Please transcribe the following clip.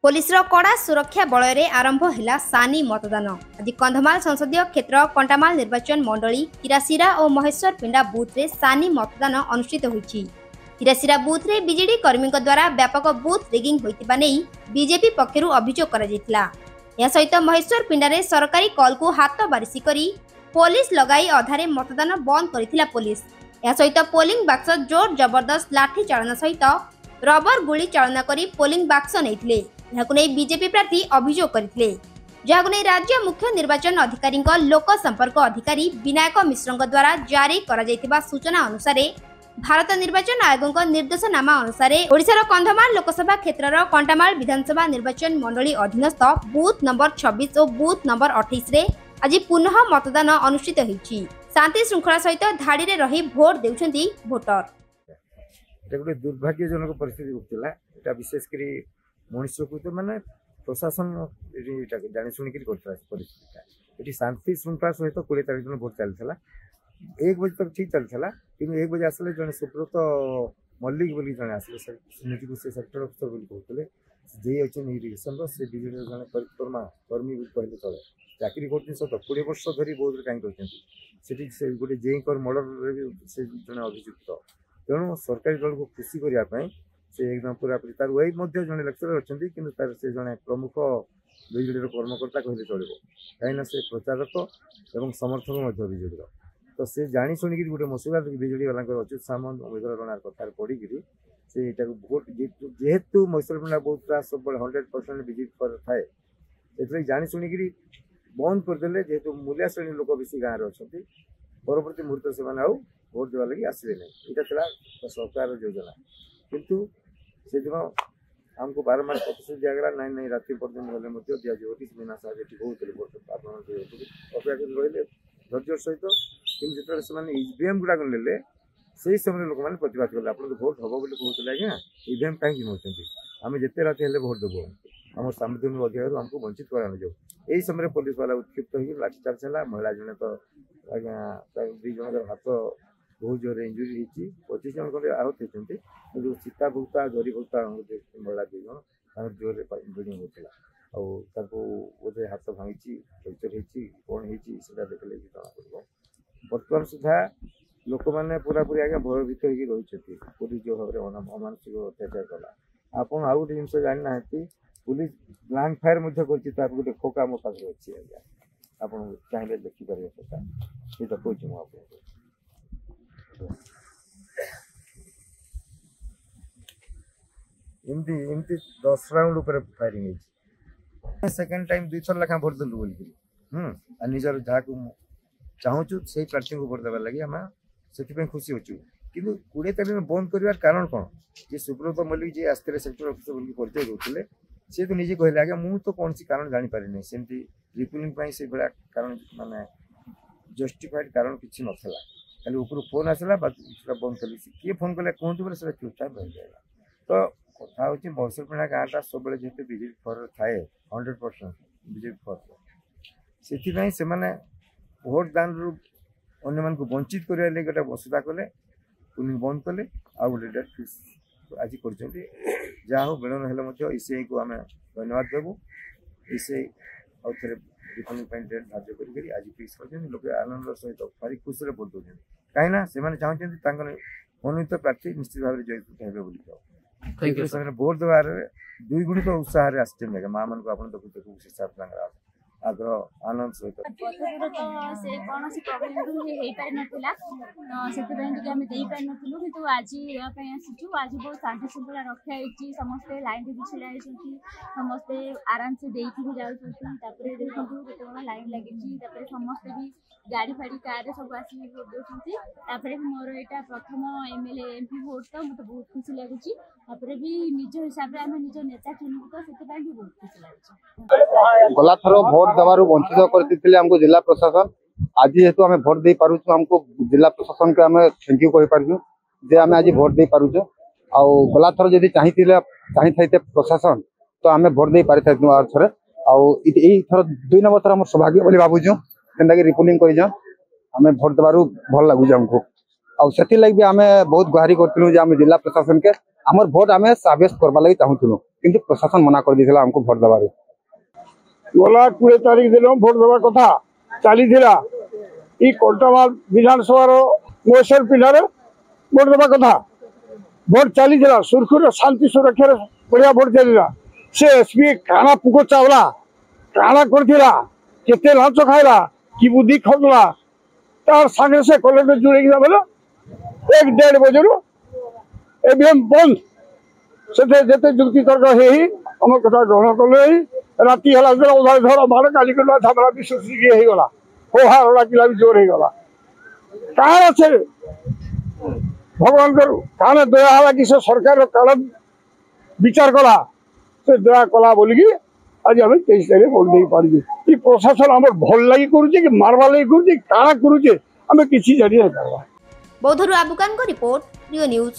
Police कड़ा सुरक्षा बलय आरंभ है सानी मतदान। आज कंधमाल संसदीय क्षेत्र कंटामाल निर्वाचन मंडली हिरासीरा और महेश्वर पिंडा बूथ रे सानी मतदान अनुष्ठित होईछि। हिरासीरा बूथ रे बीजेडी कर्मी द्वारा व्यापक बूथ रिगिंग होइतिबा नै बीजेपी पक्षरु अभियोग करा जायतिला। या सहित महेश्वर पिंडा रे सरकारी कॉल को हाथ बारिशी करी पुलिस लगाई अधारे मतदान बंद करथिला पुलिस। या सहित पोलिंग बाक्स जोर जबरदस्त लाठी चालना सहित रबर गुली चालना करी पोलिंग बाक्स नैथिले। बीजेपी प्रार्थी अभियोग करथिले, जहां राज्य मुख्य निर्वाचन अधिकारी लोक संपर्क अधिकारी विनायक मिश्र द्वारा जारी करा जायतिबा सूचना अनुसार भारत निर्वाचन आयोग निर्देशनामा अनुसार ओडिशार कंधमाल लोकसभा क्षेत्रर कंटामाल विधानसभा निर्वाचन मंडली अधीनस्थ बूथ नंबर 26 और बूथ नंबर 28 रे आज पुनः मतदान अनुष्ठित होईछि। शांति श्रृंखला सहित धाड़ी रे रही भोट देउछंती भोटर। गोटे दुर्भाग्यजनक परिस्थिति होता है, विशेषकर मनुष्य को तो माने प्रशासन जानी शुणिक परिस्थिति शांति श्रृंखला सहित 20 तारीख दिन भोट चलता 1 बजे तक ठीक चलता कि 1 बजे आसले जन सुब्रत मल्लिक बोली जन आसे से सेक्टर अफिसर बोली कहते जे अच्छे इरिगेशन से बिजेडी जन परिक्रमा कर्मी कहले चले चाकरी करते सत 20 वर्ष धरी बहुत कहीं रही से गोटे जे मर्डर से जन अभियुक्त तेणु सरकारी दल को खुशी करने से एकदम पूरा तार वही जड़े लेक्चर अच्छा कि से जड़े प्रमुख बीजेडी कर्मकर्ता कहले चलो कहीं से प्रचारक और समर्थक बीजेडी तो से जानी शुणिक गोटे मसुरा बीजेडी वाला अच्युत सामंत मेघर रणार कथार पढ़ी से भोट जेहेतु महेश्वर पिंडा बहुत सब 100% बीजेपी थाए से जानी शुणिक बंद करदे जेहेतु मूल्या श्रेणी लोक बेसी गाँव अच्छा परवर्ती मुहूर्त से भोट देवा लगी आसवे ना यहाँ सरकार योजना किंतु से दिन आमको बारंबार प्रतिशत दिगला ना ना राति पर्यटन गले दिजाव मीना साहब ये कहते अपेक्षा रही धैर्य सहित कि जो ईवीएम गुड़ाक ने से समय लोक मैंने प्रतिवाद कले आप भोट हम बोली कहते आज्ञा ईवीएम कहीं नौ आम जिते राति हेल्ले भोट देव आम सांविधानिक अधिकार आमको वंचित कराने जाऊ यही समय पुलिस वाला उत्क्षिप्त हो लाठीचार्ज है महिला जड़े तो आज्ञा 2 जन हाथ बहुत जोर इंजुरी होती 25 जन खंडे आहत होती सीता भुक्ता जरी भुक्ता महिला 2 जन जोर ब्लीडिंग होता बोधे हाथ भांगी फ्रैक्चर होती कौन होती देखले जना पड़ो बर्तमान सुधा लोक मैंने पूरा पूरी आगे भयभीत हो रही पुलिस जो भाव में अमानसिक अत्याचार कला आपड़ आउ गोटे जिन जाना पुलिस ब्लांक फायर गोटे खोका मो पाखे अच्छी आज्ञा आप चाहिए देखिपारे ये तो कौच मुझे एमती 10 राउंड ऊपर फायरिंग सेकेंड टाइम 2 थर लेखा भोट देलु बोल निजर जहाँ को चाहूँ से प्रार्थी को भोट देवार लगे आम से खुशी अच्छु कि 20 तारीख में बंद कर कारण कौन जी सुब्रत मल्लिक जी आसते सेक्टर अफिसर बोल परिचय दूसरे सी तो निजे कहले आगे मुझे तो कौन सी कारण जापर नहीं सेमती रिपुलिंग से भाया कारण माने जस्टिफाइड कारण किसी नाला खाली ऊपर फोन आसला बंद कर किए फोन कले कहतु बोले चुपचाप रह जाएगा तो कथा हूँ महेश्वर पिंडा गाँटा सब जेहतु बीजेपी फर थाए 100% बीजेपी फर से भोट दान रु अन्य मान वंचित करने गोटे वसुधा कले पुलिंग बंद कले आ गए डेट फिक्स आज कर जहाँ हो विलम्ब हेल्ले ईसीआई को आम धन्यवाद देवु ईसीआई आउ थे रिफंडिंग डेट धार्य कर आज फिक्स कर लोग आनंद सहित भारी खुशी भोट दूसरे कहीं से चाहते मनोनीत प्रार्थी निश्चित भाव में जयपुर हे भोट देवार 2 गुणित उत्साह आसमें माँ मान को देखो हिसाब आग्रह आनंद सहित से कौन सी प्रॉब्लम हो पारि नथिला से आम दे पारि नथिलु किंतु आज यापाई आसीचु आज बहुत शांति श्रृंखला रखा होती समस्ते लाइन रे छिड़ा होती समस्ते आराम से देकी भी जाउछथि तापरे देखु केते बड़ा लाइन लागिछि तापरे समस्ते भी गाड़ी फाड़ी कार रे सब आसी भोट देउछथि तापरे मोर एटा प्रथम एमएलए एमपी भोट तो मते बहुत खुशी लागुछि तापरे भी निज हिसाब रे हम निज नेता चुनु तो सेते भी बहुत खुशी लागुछि गला थरो भोट दबारु वंचित करते हमको जिला प्रशासन आज जेहेतु आम भोट दे पारुछु हमको जिला प्रशासन के आम थैंक यू कहि पारुछु जे आम आज भोट दे पारुछु आ गला थर जदि चाहिए प्रशासन तो आम भोट दे पारि थाइतु आर थरे आ थर 2 नंबर थर हम सौभाग्य बोली भाबुछु जेनटा कि रिपोलिंग करि जा आम भोट दबारु भल लागुछु हमको आ सेति लागि भी आम बहुत गुहारी करथिलु जे आम जिला प्रशासन के हमर भोट आम साब्यस्त करबा लागि चाहूथुनु किंतु प्रशासन मना कर देथिला हमको भोट देबार। गला 20 तारीख दिन भोट देवा कथा चली कंटामाल विधानसभा महेश्वर पिंडार भोट देवा कथा भोट चली सुरखुर शांति सुरक्षा बढ़िया भोट चलला से एसपी काना पुको चावला काना करथिला केते लांच खाइला कि बुद्धि खगला तार संगे से कलेक्टर जुड़े बोले 1-1.5 बजे एवीएम बंद से जेते जुक्ति तर्क हे हम कथा ग्रहण कले राति हला उधार धर मार काली करला झगड़ा विश्वास के हे गला हो हारा किला भी जोर हे गला कान আছে भगवान कर कान दया हला कि से सरकार काल विचार कला से दया कला बोली कि आज हम 23 तारीख भोट दे पारबे ई प्रशासन हमर भल लागि करूचे कि मारवा लागि करूचे काना करूचे हमें किछि जानि नै पारबा। बौद्धरू आबुकान को रिपोर्ट रियो न्यूज।